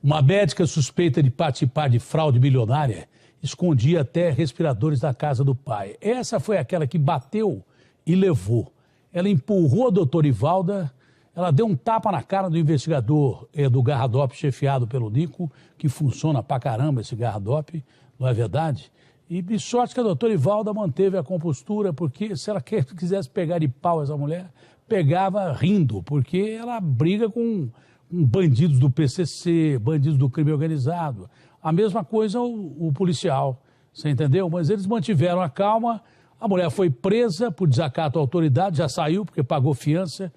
Uma médica suspeita de participar de fraude milionária escondia até respiradores da casa do pai. Essa foi aquela que bateu e levou. Ela empurrou a doutora Ivalda, ela deu um tapa na cara do investigador do Garradop, chefiado pelo Nico, que funciona pra caramba esse Garradop, não é verdade? E de sorte que a doutora Ivalda manteve a compostura, porque se ela quisesse pegar de pau essa mulher, pegava rindo, porque ela briga com bandidos do PCC, bandidos do crime organizado. A mesma coisa o policial, você entendeu? Mas eles mantiveram a calma, a mulher foi presa por desacato à autoridade, já saiu porque pagou fiança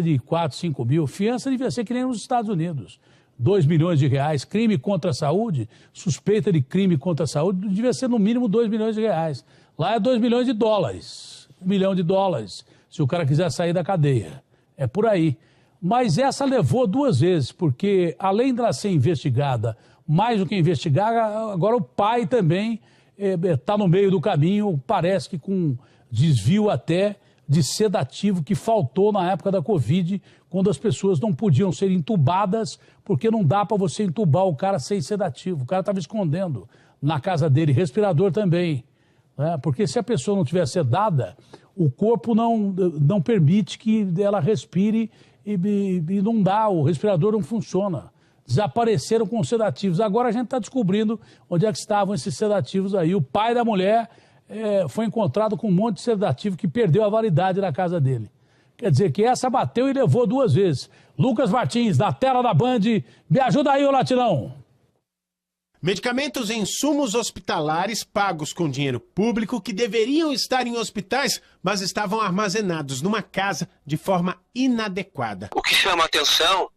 de 4, 5 mil. Fiança devia ser que nem nos Estados Unidos. 2 milhões de reais, crime contra a saúde, suspeita de crime contra a saúde, devia ser no mínimo 2 milhões de reais. Lá é 2 milhões de dólares, 1 milhão de dólares, se o cara quiser sair da cadeia. É por aí. Mas essa levou 2 vezes, porque além dela ser investigada, mais do que investigar, agora o pai também está no meio do caminho, parece que com desvio até de sedativo que faltou na época da Covid, quando as pessoas não podiam ser entubadas, porque não dá para você entubar o cara sem sedativo. O cara estava escondendo na casa dele, respirador também, né? Porque se a pessoa não tiver sedada, o corpo não permite que ela respire e não dá, o respirador não funciona. Desapareceram com os sedativos. Agora a gente está descobrindo onde é que estavam esses sedativos aí. O pai da mulher foi encontrado com um monte de sedativo que perdeu a validade na casa dele. Quer dizer que essa bateu e levou 2 vezes. Lucas Martins, na tela da Band, me ajuda aí, ô Latinão. Medicamentos e insumos hospitalares pagos com dinheiro público que deveriam estar em hospitais, mas estavam armazenados numa casa de forma inadequada. O que chama a atenção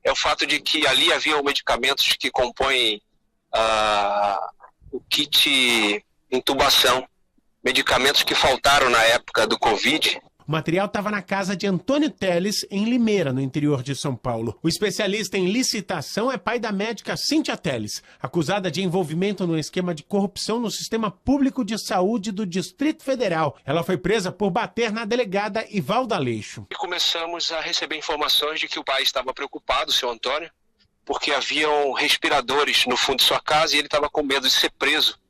é o fato de que ali haviam medicamentos que compõem o kit intubação, medicamentos que faltaram na época do Covid. O material estava na casa de Antônio Teles, em Limeira, no interior de São Paulo. O especialista em licitação é pai da médica Cíntia Teles, acusada de envolvimento no esquema de corrupção no sistema público de saúde do Distrito Federal. Ela foi presa por bater na delegada Ivalda Aleixo. E começamos a receber informações de que o pai estava preocupado, o seu Antônio, porque haviam respiradores no fundo de sua casa e ele estava com medo de ser preso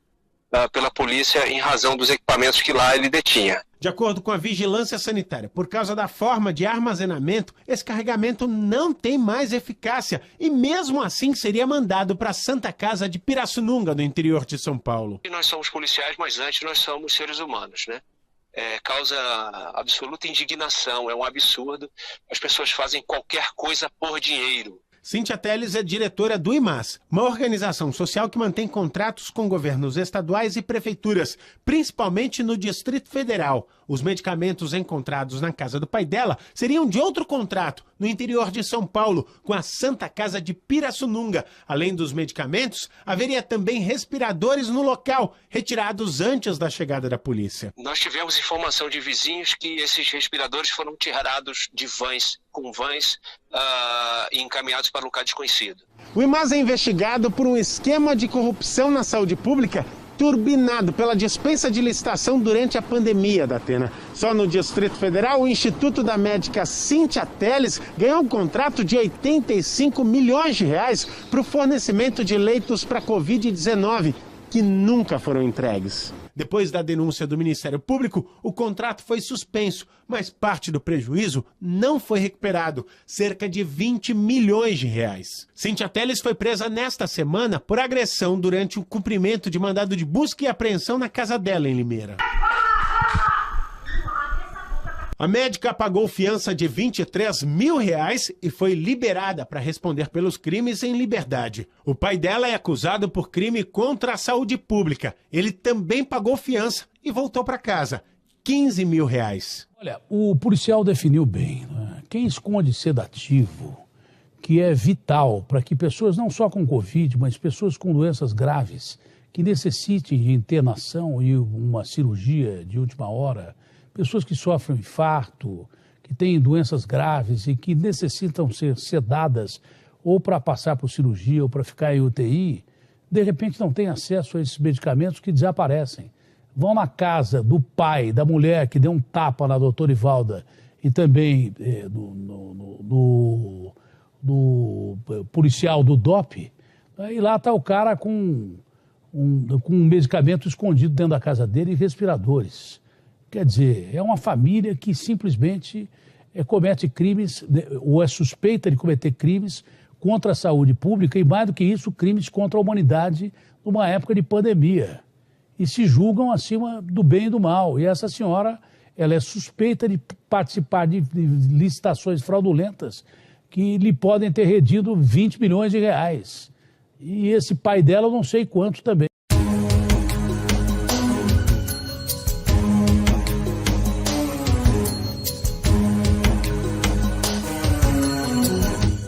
pela polícia em razão dos equipamentos que lá ele detinha. De acordo com a Vigilância Sanitária, por causa da forma de armazenamento, esse carregamento não tem mais eficácia e mesmo assim seria mandado para a Santa Casa de Pirassununga, no interior de São Paulo. Nós somos policiais, mas antes nós somos seres humanos, né? Causa absoluta indignação, é um absurdo. As pessoas fazem qualquer coisa por dinheiro. Cíntia Teles é diretora do IMAS, uma organização social que mantém contratos com governos estaduais e prefeituras, principalmente no Distrito Federal. Os medicamentos encontrados na casa do pai dela seriam de outro contrato, no interior de São Paulo, com a Santa Casa de Pirassununga. Além dos medicamentos, haveria também respiradores no local, retirados antes da chegada da polícia. Nós tivemos informação de vizinhos que esses respiradores foram tirados de vans, e encaminhados para um lugar desconhecido. O IMAS é investigado por um esquema de corrupção na saúde pública turbinado pela dispensa de licitação durante a pandemia, Datena. Só no Distrito Federal, o Instituto da Médica Cíntia Teles ganhou um contrato de 85 milhões de reais para o fornecimento de leitos para Covid-19, que nunca foram entregues. Depois da denúncia do Ministério Público, o contrato foi suspenso, mas parte do prejuízo não foi recuperado, cerca de 20 milhões de reais. Cíntia Teles foi presa nesta semana por agressão durante o cumprimento de mandado de busca e apreensão na casa dela em Limeira. A médica pagou fiança de 23 mil reais e foi liberada para responder pelos crimes em liberdade. O pai dela é acusado por crime contra a saúde pública. Ele também pagou fiança e voltou para casa. 15 mil reais. Olha, o policial definiu bem, né? Quem esconde sedativo, que é vital para que pessoas não só com Covid, mas pessoas com doenças graves, que necessitem de internação e uma cirurgia de última hora, pessoas que sofrem infarto, que têm doenças graves e que necessitam ser sedadas ou para passar por cirurgia ou para ficar em UTI, de repente não têm acesso a esses medicamentos que desaparecem. Vão na casa do pai, da mulher que deu um do policial do DOP, e lá está o cara com um medicamento escondido dentro da casa dele e respiradores. Quer dizer, é uma família que simplesmente comete crimes, ou é suspeita de cometer crimes contra a saúde pública e, mais do que isso, crimes contra a humanidade numa época de pandemia. E se julgam acima do bem e do mal. E essa senhora, ela é suspeita de participar de licitações fraudulentas que lhe podem ter rendido 20 milhões de reais. E esse pai dela, eu não sei quanto também.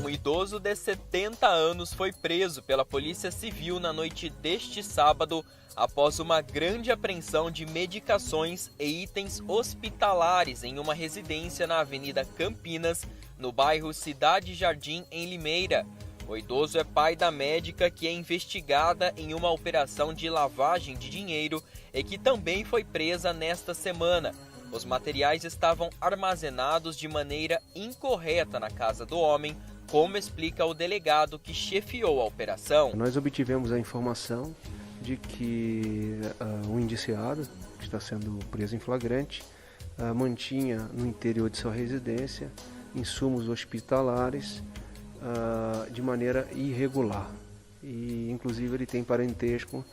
Um idoso de 70 anos foi preso pela Polícia Civil na noite deste sábado após uma grande apreensão de medicações e itens hospitalares em uma residência na Avenida Campinas, no bairro Cidade Jardim, em Limeira. O idoso é pai da médica que é investigada em uma operação de lavagem de dinheiro e que também foi presa nesta semana. Os materiais estavam armazenados de maneira incorreta na casa do homem, como explica o delegado que chefiou a operação. Nós obtivemos a informação de que o indiciado, que está sendo preso em flagrante, mantinha no interior de sua residência insumos hospitalares de maneira irregular. E, inclusive, ele tem parentesco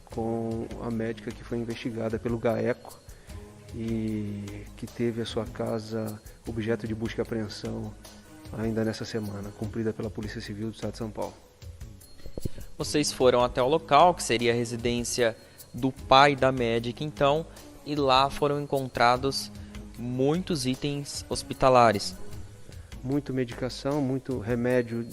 com a médica que foi investigada pelo GAECO e que teve a sua casa objeto de busca e apreensão ainda nessa semana, cumprida pela Polícia Civil do Estado de São Paulo. Vocês foram até o local, que seria a residência do pai da médica, então, e lá foram encontrados muitos itens hospitalares. Muito medicação, muito remédio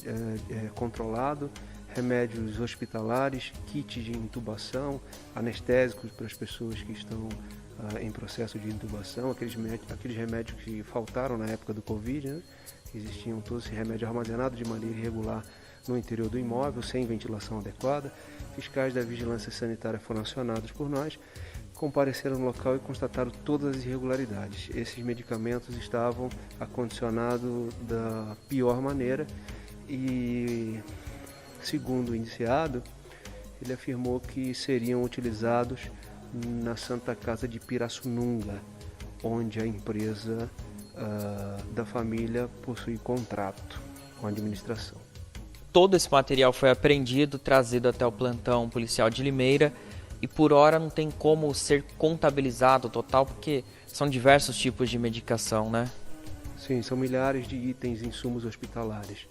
controlado, remédios hospitalares, kits de intubação, anestésicos para as pessoas que estão em processo de intubação, aqueles remédios que faltaram na época do Covid, né? Existiam todos esses remédios armazenados de maneira irregular no interior do imóvel, sem ventilação adequada. Fiscais da Vigilância Sanitária foram acionados por nós, compareceram no local e constataram todas as irregularidades. Esses medicamentos estavam acondicionados da pior maneira e, segundo o indiciado, ele afirmou que seriam utilizados na Santa Casa de Pirassununga, onde a empresa da família possui contrato com a administração. Todo esse material foi apreendido, trazido até o plantão policial de Limeira e por hora não tem como ser contabilizado o total, porque são diversos tipos de medicação, né? Sim, são milhares de itens, insumos hospitalares,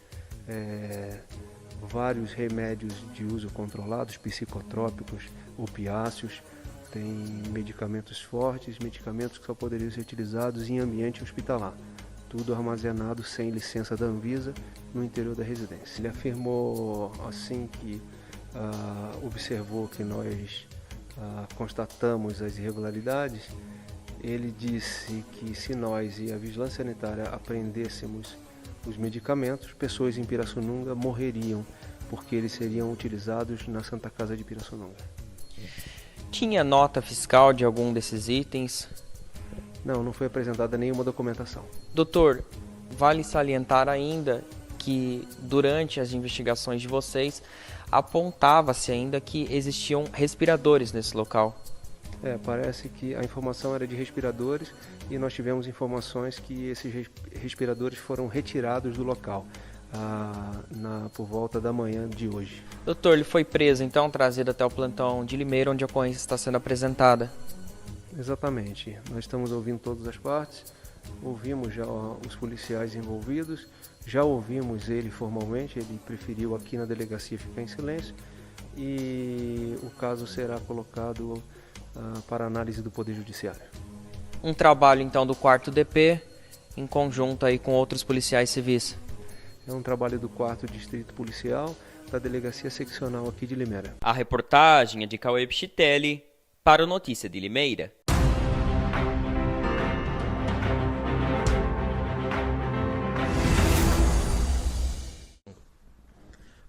vários remédios de uso controlados, psicotrópicos, opiáceos, tem medicamentos fortes, medicamentos que só poderiam ser utilizados em ambiente hospitalar. Tudo armazenado sem licença da Anvisa no interior da residência. Ele afirmou assim que observou que nós constatamos as irregularidades. Ele disse que se nós e a Vigilância Sanitária apreendêssemos os medicamentos, pessoas em Pirassununga morreriam, porque eles seriam utilizados na Santa Casa de Pirassununga. Tinha nota fiscal de algum desses itens? Não foi apresentada nenhuma documentação. Doutor, vale salientar ainda que durante as investigações de vocês apontava-se ainda que existiam respiradores nesse local. Parece que a informação era de respiradores e nós tivemos informações que esses respiradores foram retirados do local por volta da manhã de hoje. Doutor, ele foi preso, então, trazido até o plantão de Limeira, onde a ocorrência está sendo apresentada. Exatamente. Nós estamos ouvindo todas as partes, ouvimos já os policiais envolvidos, já ouvimos ele formalmente, ele preferiu aqui na delegacia ficar em silêncio e o caso será colocado para análise do Poder Judiciário. Um trabalho, então, do 4º DP, em conjunto aí com outros policiais civis. É um trabalho do 4º Distrito Policial, da Delegacia Seccional aqui de Limeira. A reportagem é de Cauê Pichitelli para o Notícia de Limeira.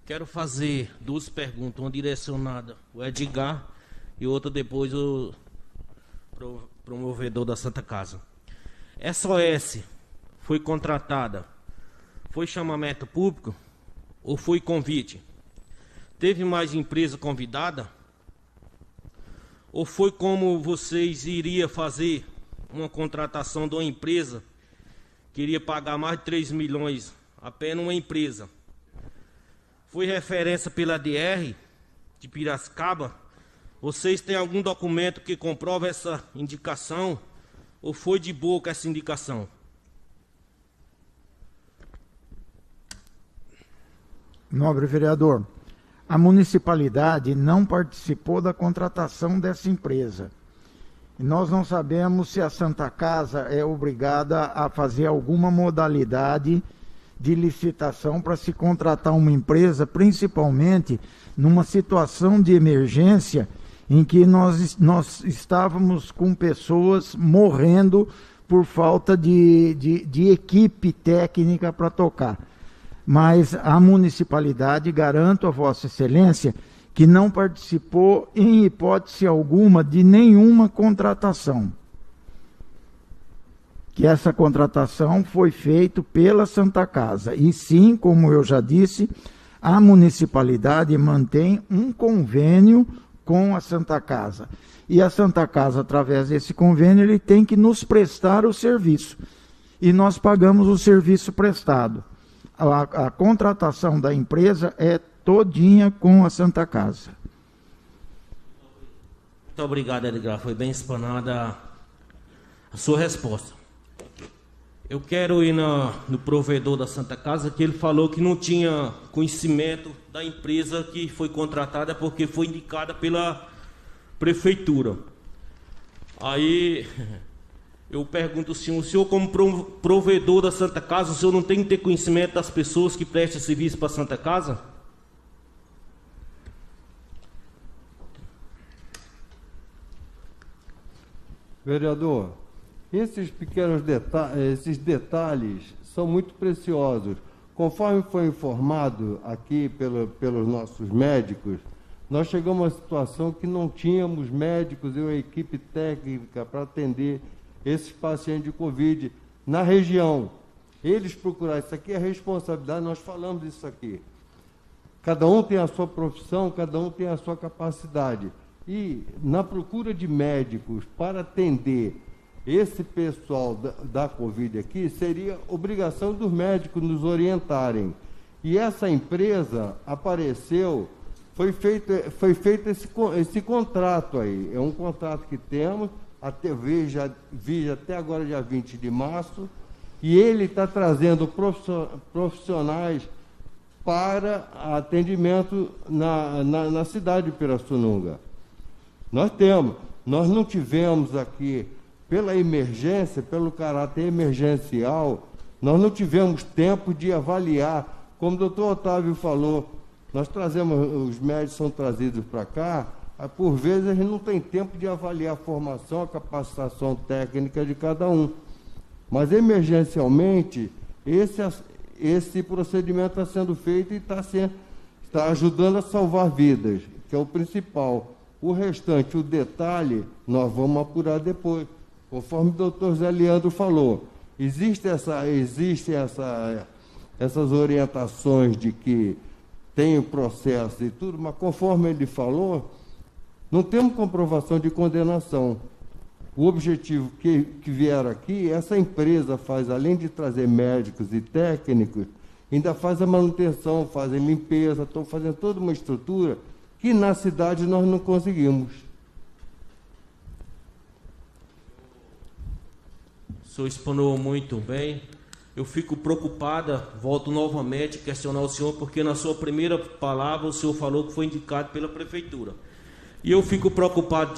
Quero fazer duas perguntas, uma direcionada ao Edgar e outra depois o promovedor da Santa Casa. SOS foi contratada Foi chamamento público ou foi convite? Teve mais empresa convidada? Ou foi como vocês iriam fazer uma contratação de uma empresa que iria pagar mais de 3 milhões, apenas uma empresa? Foi referência pela DR de Piracicaba? Vocês têm algum documento que comprova essa indicação? Ou foi de boca essa indicação? Nobre vereador, a municipalidade não participou da contratação dessa empresa. E nós não sabemos se a Santa Casa é obrigada a fazer alguma modalidade de licitação para se contratar uma empresa, principalmente numa situação de emergência em que nós estávamos com pessoas morrendo por falta de equipe técnica para tocar. Mas a municipalidade, garanto a Vossa Excelência, que não participou em hipótese alguma de nenhuma contratação. Que essa contratação foi feita pela Santa Casa. E sim, como eu já disse, a municipalidade mantém um convênio com a Santa Casa. E a Santa Casa, através desse convênio, ele tem que nos prestar o serviço. E nós pagamos o serviço prestado. A contratação da empresa é todinha com a Santa Casa. Muito obrigado, Edgar. Foi bem explanada a sua resposta. Eu quero ir no provedor da Santa Casa, que ele falou que não tinha conhecimento da empresa que foi contratada porque foi indicada pela prefeitura. Aí eu pergunto o senhor como provedor da Santa Casa, o senhor não tem que ter conhecimento das pessoas que prestam serviço para a Santa Casa? Vereador, esses pequenos detalhes são muito preciosos. Conforme foi informado aqui pelos nossos médicos, nós chegamos a uma situação que não tínhamos médicos e uma equipe técnica para atender esses pacientes de Covid na região. Eles procuraram, isso aqui é responsabilidade, nós falamos isso aqui. Cada um tem a sua profissão, cada um tem a sua capacidade. E na procura de médicos para atender esse pessoal da Covid aqui, seria obrigação dos médicos nos orientarem. E essa empresa apareceu, foi feito esse contrato aí. É um contrato que temos, até vi até agora, dia 20 de março, e ele está trazendo profissionais para atendimento na cidade de Pirassununga. Nós não tivemos aqui, pela emergência, pelo caráter emergencial, nós não tivemos tempo de avaliar, como o doutor Otávio falou, nós trazemos, os médicos são trazidos para cá, por vezes a gente não tem tempo de avaliar a formação, a capacitação técnica de cada um. Mas emergencialmente, esse procedimento está sendo feito e está ajudando a salvar vidas, que é o principal. O restante, o detalhe, nós vamos apurar depois. Conforme o doutor Zé Leandro falou, existem essas orientações de que tem o processo e tudo, mas conforme ele falou, não temos comprovação de condenação. O objetivo que vieram aqui, essa empresa faz, além de trazer médicos e técnicos, ainda faz a manutenção, fazem limpeza, estão fazendo toda uma estrutura que na cidade nós não conseguimos. O senhor explanou muito bem. Eu fico preocupada, volto novamente a questionar o senhor, porque na sua primeira palavra o senhor falou que foi indicado pela prefeitura. E eu fico preocupado,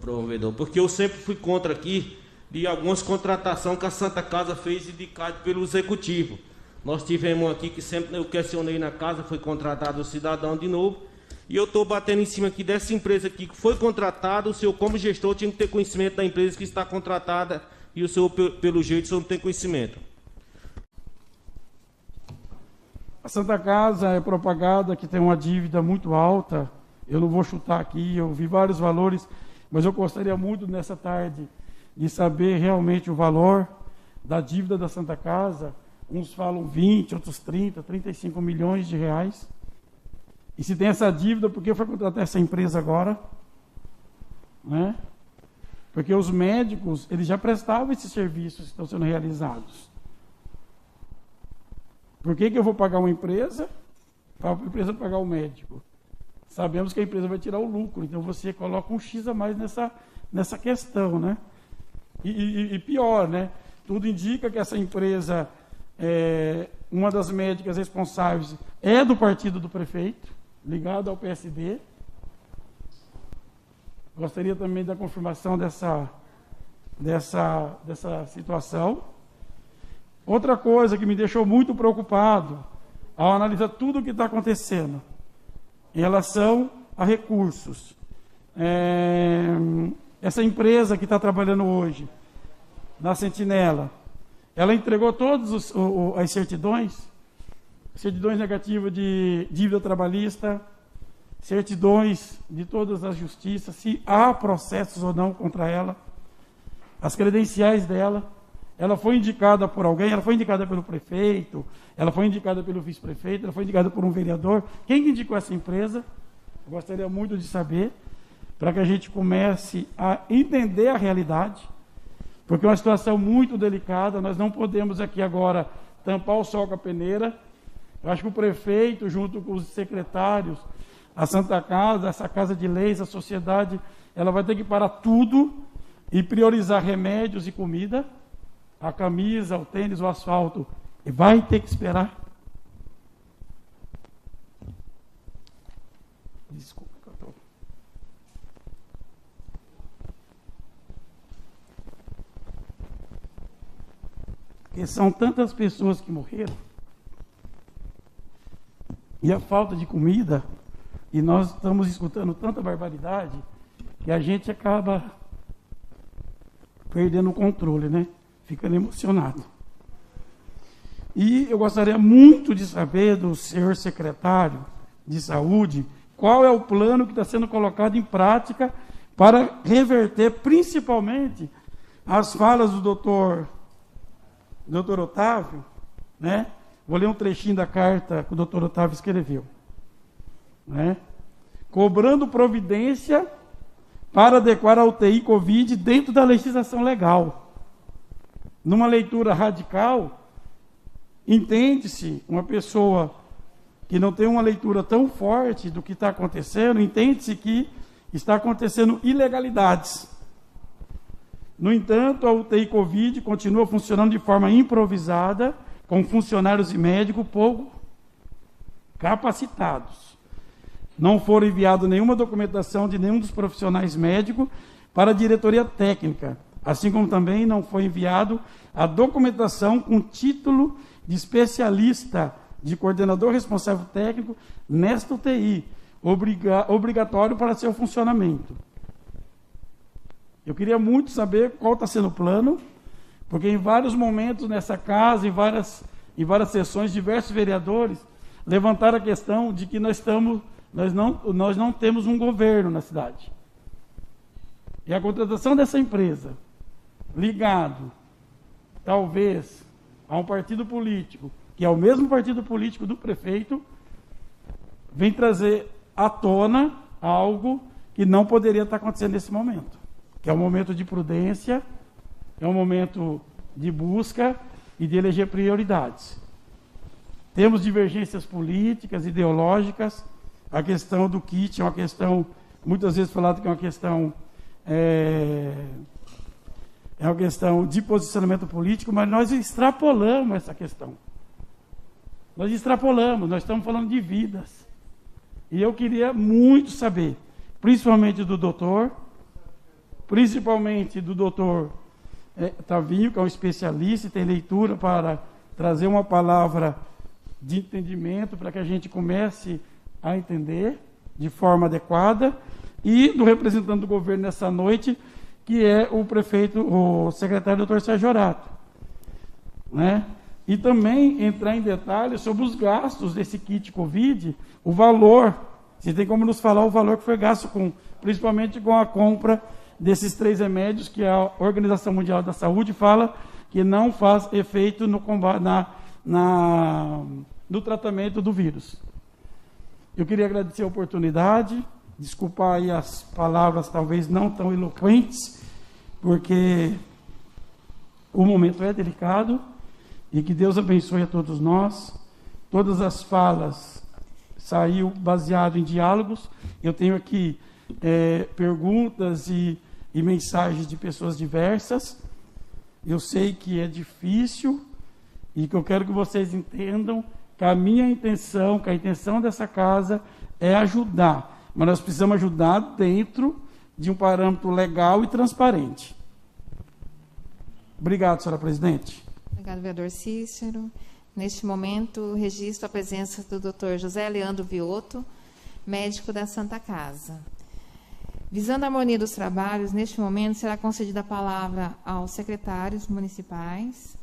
provedor, porque eu sempre fui contra aqui de algumas contratações que a Santa Casa fez indicado pelo executivo. Nós tivemos aqui que sempre eu questionei na casa, foi contratado o cidadão de novo, e eu estou batendo em cima aqui dessa empresa aqui que foi contratada, o senhor como gestor tinha que ter conhecimento da empresa que está contratada, e o senhor, pelo jeito, o senhor não tem conhecimento. A Santa Casa é propagada que tem uma dívida muito alta. Eu não vou chutar aqui, eu vi vários valores, mas eu gostaria muito nessa tarde de saber realmente o valor da dívida da Santa Casa, uns falam 20, outros 30, 35 milhões de reais. E se tem essa dívida, por que foi contratar essa empresa agora? Né? Porque os médicos, eles já prestavam esses serviços que estão sendo realizados. Por que eu vou pagar uma empresa para a empresa pagar o médico? Sabemos que a empresa vai tirar o lucro, então você coloca um X a mais nessa questão, né? E pior, né? Tudo indica que essa empresa, uma das médicas responsáveis é do partido do prefeito, ligado ao PSD. Gostaria também da confirmação dessa situação. Outra coisa que me deixou muito preocupado ao analisar tudo o que está acontecendo em relação a recursos. Essa empresa que está trabalhando hoje na Sentinela, ela entregou todas as certidões negativas de dívida trabalhista, certidões de todas as justiças, se há processos ou não contra ela, as credenciais dela. Ela foi indicada por alguém, ela foi indicada pelo prefeito, ela foi indicada pelo vice-prefeito, ela foi indicada por um vereador. Quem indicou essa empresa? Eu gostaria muito de saber, para que a gente comece a entender a realidade, porque é uma situação muito delicada. Nós não podemos aqui agora tampar o sol com a peneira. Eu acho que o prefeito, junto com os secretários, a Santa Casa, essa Casa de Leis, a sociedade, ela vai ter que parar tudo e priorizar remédios e comida. A camisa, o tênis, o asfalto, e vai ter que esperar. Desculpa que eu estou... Porque são tantas pessoas que morreram, e a falta de comida, e nós estamos escutando tanta barbaridade, que a gente acaba perdendo o controle, né? Ficando emocionado. E eu gostaria muito de saber do senhor secretário de Saúde, qual é o plano que está sendo colocado em prática para reverter, principalmente, as falas do doutor Otávio, né? Vou ler um trechinho da carta que o doutor Otávio escreveu, né? Cobrando providência para adequar a UTI Covid dentro da legislação legal. Numa leitura radical, entende-se, uma pessoa que não tem uma leitura tão forte do que está acontecendo, entende-se que está acontecendo ilegalidades. No entanto, a UTI Covid continua funcionando de forma improvisada, com funcionários e médicos pouco capacitados. Não foram enviadas nenhuma documentação de nenhum dos profissionais médicos para a diretoria técnica, assim como também não foi enviado a documentação com título de especialista, de coordenador responsável técnico nesta UTI, obrigatório para seu funcionamento. Eu queria muito saber qual está sendo o plano, porque em vários momentos nessa casa, em várias sessões, diversos vereadores levantaram a questão de que nós não temos um governo na cidade. E a contratação dessa empresa, ligado, talvez, a um partido político, que é o mesmo partido político do prefeito, vem trazer à tona algo que não poderia estar acontecendo nesse momento, que é um momento de prudência, é um momento de busca e de eleger prioridades. Temos divergências políticas, ideológicas, a questão do kit é uma questão, muitas vezes falado que é uma questão uma questão de posicionamento político, mas nós extrapolamos essa questão. Nós estamos falando de vidas. E eu queria muito saber, principalmente do doutor Tavinho, que é um especialista e tem leitura para trazer uma palavra de entendimento para que a gente comece a entender de forma adequada, e do representante do governo nessa noite, que é o secretário doutor Sérgio Orato, né? E também entrar em detalhes sobre os gastos desse kit Covid, o valor, se tem como nos falar o valor que foi gasto principalmente com a compra desses 3 remédios que a Organização Mundial da Saúde fala que não faz efeito no combate, no tratamento do vírus. Eu queria agradecer a oportunidade, desculpar aí as palavras talvez não tão eloquentes, porque o momento é delicado, e que Deus abençoe a todos nós. Todas as falas saíram baseado em diálogos. Eu tenho aqui perguntas e mensagens de pessoas diversas. Eu sei que é difícil e que eu quero que vocês entendam que a minha intenção, que a intenção dessa casa é ajudar, mas nós precisamos ajudar dentro de um parâmetro legal e transparente. Obrigado, senhora presidente. Obrigado, vereador Cícero. Neste momento, registro a presença do Dr. José Leandro Vioto, médico da Santa Casa. Visando a harmonia dos trabalhos, neste momento será concedida a palavra aos secretários municipais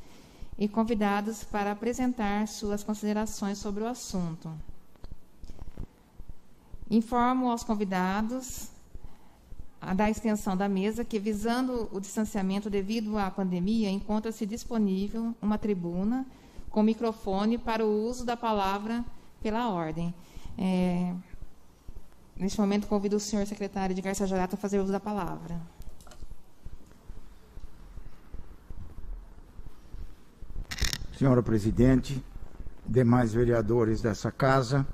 e convidados para apresentar suas considerações sobre o assunto. Informo aos convidados da extensão da mesa que, visando o distanciamento devido à pandemia, encontra-se disponível uma tribuna com microfone para o uso da palavra pela ordem. Neste momento, convido o senhor secretário de Garcia Jarato a fazer uso da palavra. Senhora presidente, demais vereadores dessa casa,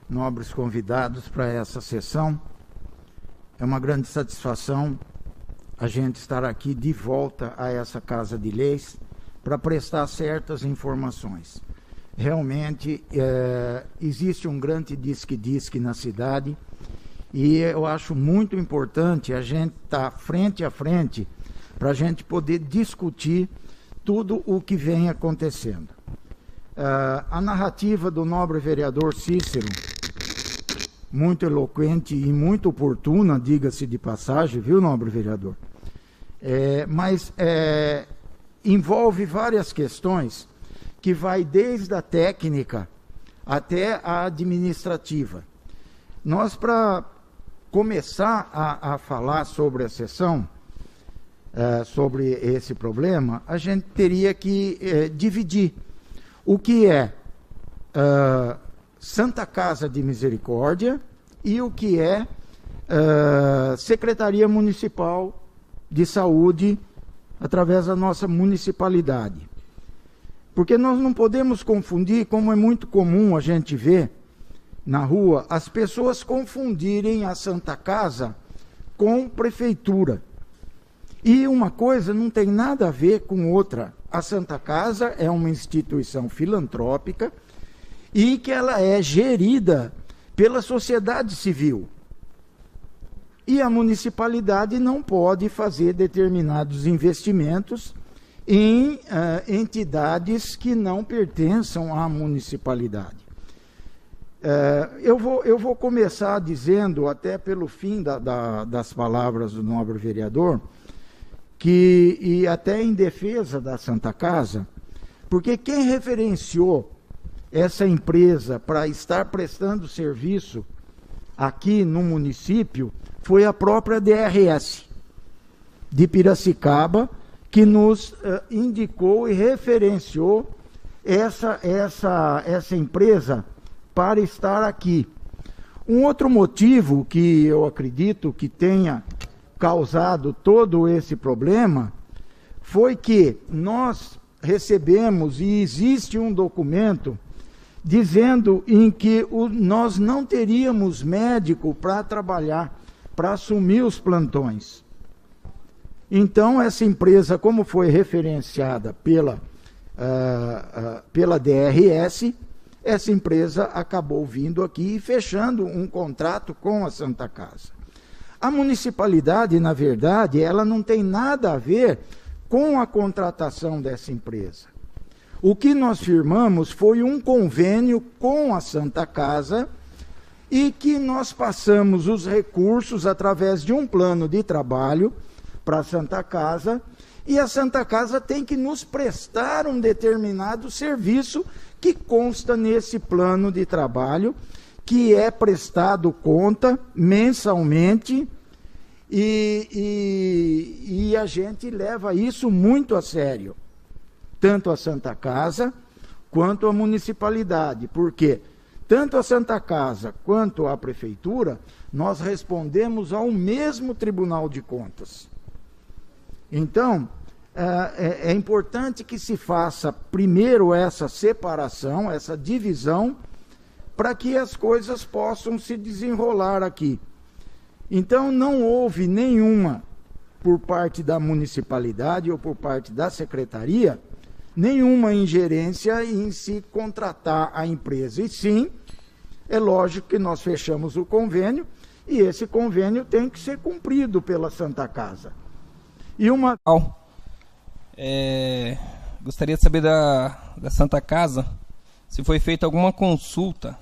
nobres convidados para essa sessão, é uma grande satisfação a gente estar aqui de volta a essa Casa de Leis para prestar certas informações. Realmente, existe um grande disque-disque na cidade e eu acho muito importante a gente estar frente a frente para a gente poder discutir tudo o que vem acontecendo. A narrativa do nobre vereador Cícero, muito eloquente e muito oportuna, diga-se de passagem, viu, nobre vereador? Mas envolve várias questões que vai desde a técnica até a administrativa. Nós, para começar a falar sobre a sessão, sobre esse problema, a gente teria que dividir o que é Santa Casa de Misericórdia e o que é Secretaria Municipal de Saúde através da nossa municipalidade. Porque nós não podemos confundir, como é muito comum a gente ver na rua, as pessoas confundirem a Santa Casa com prefeitura. E uma coisa não tem nada a ver com outra. A Santa Casa é uma instituição filantrópica e que ela é gerida pela sociedade civil. E a municipalidade não pode fazer determinados investimentos em entidades que não pertençam à municipalidade. Eu vou começar dizendo, até pelo fim das palavras do nobre vereador, e até em defesa da Santa Casa, porque quem referenciou essa empresa para estar prestando serviço aqui no município foi a própria DRS de Piracicaba, que nos indicou e referenciou essa empresa para estar aqui. Um outro motivo que eu acredito que tenha causado todo esse problema foi que nós recebemos, e existe um documento dizendo em que nós não teríamos médico para trabalhar, para assumir os plantões. Então, essa empresa, como foi referenciada pela DRS, essa empresa acabou vindo aqui e fechando um contrato com a Santa Casa. A municipalidade, na verdade, ela não tem nada a ver com a contratação dessa empresa. O que nós firmamos foi um convênio com a Santa Casa e que nós passamos os recursos através de um plano de trabalho para a Santa Casa, e a Santa Casa tem que nos prestar um determinado serviço que consta nesse plano de trabalho, que é prestado conta mensalmente, e a gente leva isso muito a sério. Tanto a Santa Casa, quanto a municipalidade, porque tanto a Santa Casa quanto a Prefeitura, nós respondemos ao mesmo Tribunal de Contas. Então, é importante que se faça primeiro essa separação, essa divisão, para que as coisas possam se desenrolar aqui. Então, não houve nenhuma, por parte da municipalidade ou por parte da secretaria, nenhuma ingerência em se contratar a empresa. E sim, é lógico que nós fechamos o convênio e esse convênio tem que ser cumprido pela Santa Casa. E uma... gostaria de saber da Santa Casa se foi feita alguma consulta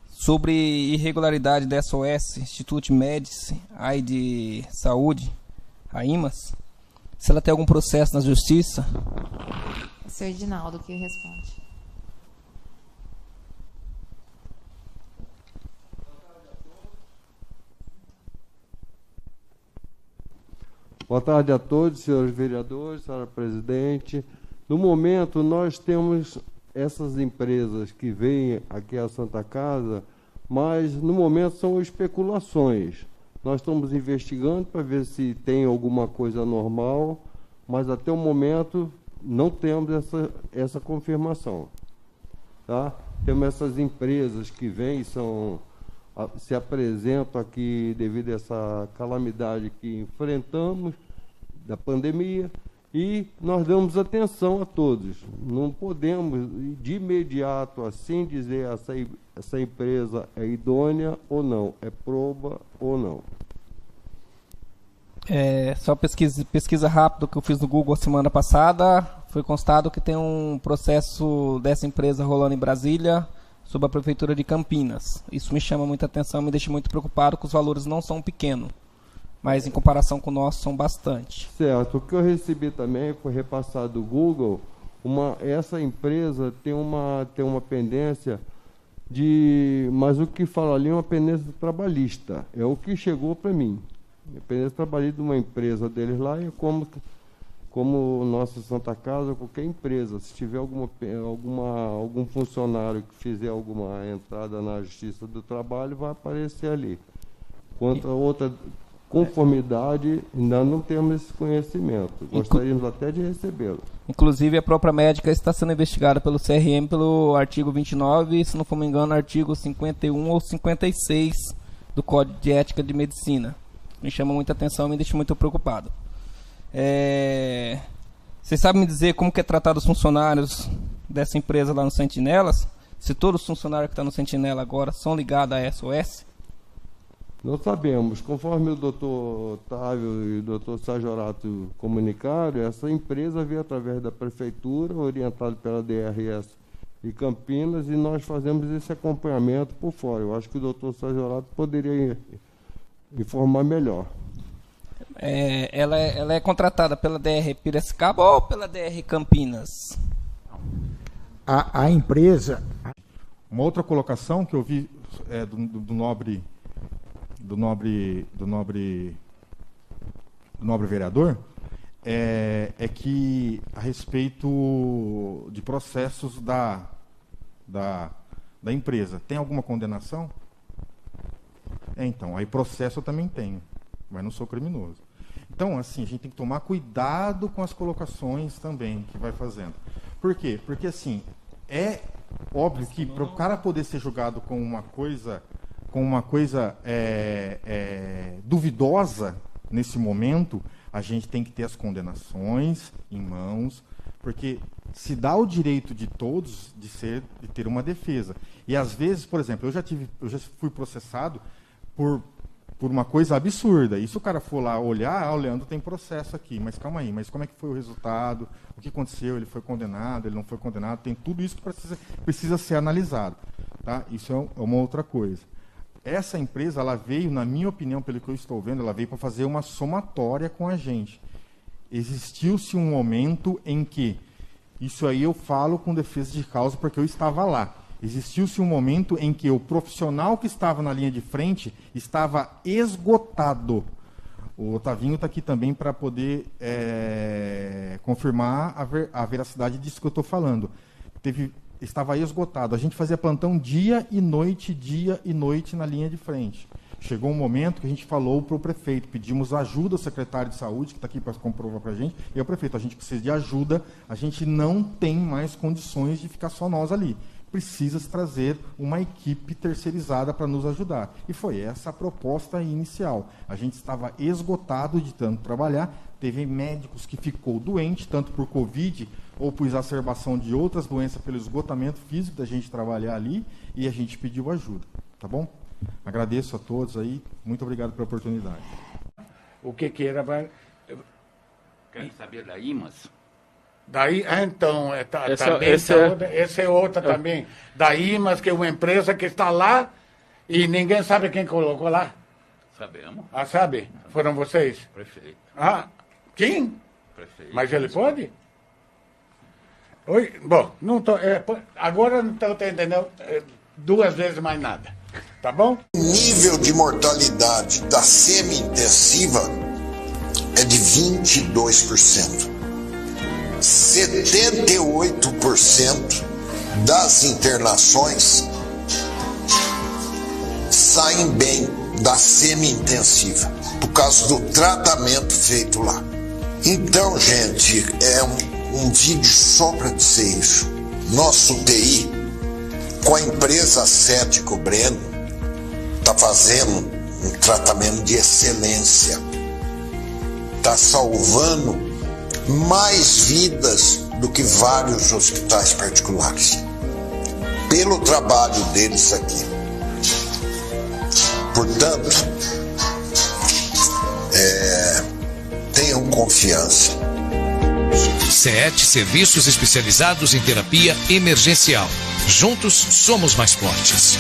sobre irregularidade da SOS, Instituto Médici, AID Saúde, a IMAS, se ela tem algum processo na justiça. O senhor Edinaldo que responde. Boa tarde a todos, senhores vereadores, senhora presidente. No momento, nós temos essas empresas que vêm aqui à Santa Casa, mas no momento são especulações. Nós estamos investigando para ver se tem alguma coisa normal, mas até o momento não temos essa confirmação. Tá? Temos essas empresas que vêm, se apresentam aqui devido a essa calamidade que enfrentamos, da pandemia, e nós damos atenção a todos. Não podemos, de imediato, assim dizer essa empresa é idônea ou não, é proba ou não. Só pesquisa rápida que eu fiz no Google a semana passada, foi constado que tem um processo dessa empresa rolando em Brasília, sob a Prefeitura de Campinas. Isso me chama muita atenção, me deixa muito preocupado, que os valores não são pequenos, mas em comparação com o nosso são bastante. Certo. O que eu recebi também foi repassado do Google, essa empresa tem uma pendência mas o que fala ali é uma pendência trabalhista, é o que chegou para mim. A pendência trabalhista de uma empresa deles lá é como nossa Santa Casa, qualquer empresa, se tiver algum funcionário que fizer alguma entrada na Justiça do Trabalho, vai aparecer ali. Quanto a outra conformidade, ainda não temos esse conhecimento. Gostaríamos até de recebê-lo. Inclusive, a própria médica está sendo investigada pelo CRM pelo artigo 29, se não for me engano, artigo 51 ou 56 do Código de Ética de Medicina. Me chama muita atenção e me deixa muito preocupado. Vocês sabem me dizer como que é tratado os funcionários dessa empresa lá no Sentinelas? Se todos os funcionários que estão no Sentinela agora são ligados à SOS? Não sabemos. Conforme o doutor Otávio e o doutor Sajorato comunicaram, essa empresa veio através da Prefeitura, orientada pela DRS e Campinas, e nós fazemos esse acompanhamento por fora. Eu acho que o doutor Sajorato poderia informar melhor. Ela é contratada pela DR Piracicaba ou pela DR Campinas? A empresa... Uma outra colocação que eu vi do nobre vereador é que a respeito de processos da empresa, tem alguma condenação? Então, aí processo eu também tenho, mas não sou criminoso. Então, assim, a gente tem que tomar cuidado com as colocações também que vai fazendo. Por quê? Porque, assim, é óbvio que para o cara poder ser julgado com uma coisa duvidosa nesse momento, a gente tem que ter as condenações em mãos, porque se dá o direito de todos de ter uma defesa. E às vezes, por exemplo, eu já fui processado por uma coisa absurda. E se o cara for lá olhar, o Leandro tem processo aqui, mas calma aí, mas como é que foi o resultado? O que aconteceu? Ele foi condenado, ele não foi condenado? Tem tudo isso que precisa ser analisado. Tá? Isso é uma outra coisa. Essa empresa, ela veio, na minha opinião, pelo que eu estou vendo, ela veio para fazer uma somatória com a gente. Existiu-se um momento em que, isso aí eu falo com defesa de causa porque eu estava lá, existiu-se um momento em que o profissional que estava na linha de frente estava esgotado. O Otavinho está aqui também para poder estava esgotado. A gente fazia plantão dia e noite na linha de frente. Chegou um momento que a gente falou para o prefeito, pedimos ajuda ao secretário de saúde, que está aqui para comprovar para a gente, e ao prefeito, a gente precisa de ajuda, a gente não tem mais condições de ficar só nós ali. Precisa trazer uma equipe terceirizada para nos ajudar. E foi essa a proposta inicial. A gente estava esgotado de tanto trabalhar, teve médicos que ficou doente, tanto por Covid ou por exacerbação de outras doenças, pelo esgotamento físico da gente trabalhar ali, e a gente pediu ajuda. Tá bom? Agradeço a todos aí. Muito obrigado pela oportunidade. O que era para... Querem saber da IMAS? Daí, então, essa é outra também. Da IMAS, que é uma empresa que está lá e ninguém sabe quem colocou lá. Sabemos. Ah, sabe? Foram vocês? Prefeito. Ah, quem? Prefeito. Mas ele pode? Oi? Bom, não tô, agora não estou entendendo 2 vezes mais nada. Tá bom? O nível de mortalidade da semi-intensiva é de 22%. 78% das internações saem bem da semi-intensiva, por causa do tratamento feito lá. Então, gente, é um vídeo só para dizer isso. Nosso UTI, com a empresa Cético Breno, está fazendo um tratamento de excelência. Está salvando mais vidas do que vários hospitais particulares. Pelo trabalho deles aqui. Portanto, tenham confiança. CET, serviços especializados em terapia emergencial. Juntos somos mais fortes.